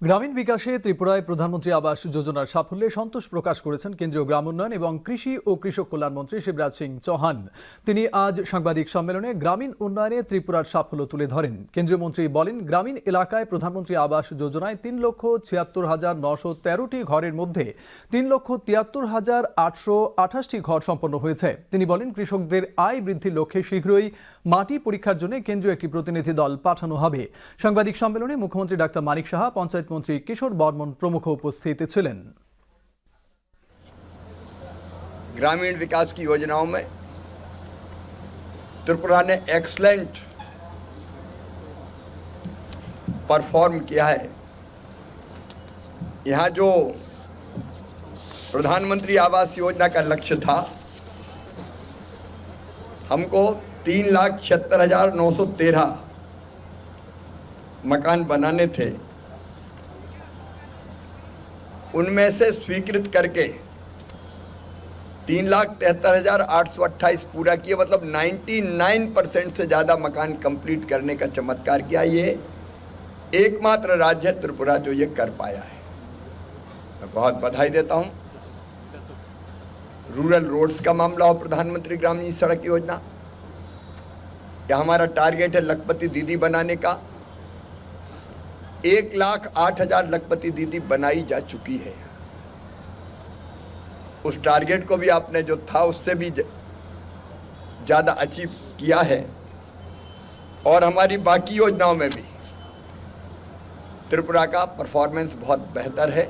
গ্রামীণ বিকাশে ত্রিপুরায় প্রধানমন্ত্রী আবাস যোজনার সাফল্যে সন্তোষ প্রকাশ করেছেন কেন্দ্রীয় গ্রাম উন্নয়ন এবং কৃষি ও কৃষক কল্যাণ মন্ত্রী শিবরাজ সিং চৌহান। তিনি আজ সাংবাদিক সম্মেলনে গ্রামীণ উন্নয়নে ত্রিপুরার সাফল্য তুলে ধরেন। কেন্দ্রীয় মন্ত্রী বলেন, গ্রামীণ এলাকায় প্রধানমন্ত্রী আবাস যোজনায় 3,76,913টি ঘরের মধ্যে 3,73,828টি ঘর সম্পন্ন হয়েছে। তিনি বলেন, কৃষকদের আয় বৃদ্ধির লক্ষ্যে শীঘ্রই মাটি পরীক্ষার জন্য কেন্দ্রীয় একটি প্রতিনিধি দল পাঠানো হবে। সাংবাদিক সম্মেলনে মুখ্যমন্ত্রী ডাক্তার মানিক সাহা, পঞ্চায়েত মন্ত্রী কিশোর বর্মন প্রमुख उपस्थित ছিলেন। ग्रामीण विकास की योजनाओं में त्रिपुरा ने एक्सलेंट परफॉर्म किया है। यहाँ जो प्रधानमंत्री आवास योजना का लक्ष्य था, हमको 3,76,913 मकान बनाने थे, उनमें से स्वीकृत करके 3,73,828 पूरा किए, मतलब 99% से ज़्यादा मकान कंप्लीट करने का चमत्कार किया। ये एकमात्र राज्य है त्रिपुरा जो ये कर पाया है। मैं बहुत बधाई देता हूँ। रूरल रोड्स का मामला हो, प्रधानमंत्री ग्रामीण सड़क योजना, या हमारा टारगेट है लखपति दीदी बनाने का। 1,08,000 लखपति दीदी बनाई जा चुकी है। उस टारगेट को भी आपने जो था उससे भी ज़्यादा अचीव किया है। और हमारी बाकी योजनाओं में भी त्रिपुरा का परफॉर्मेंस बहुत बेहतर है।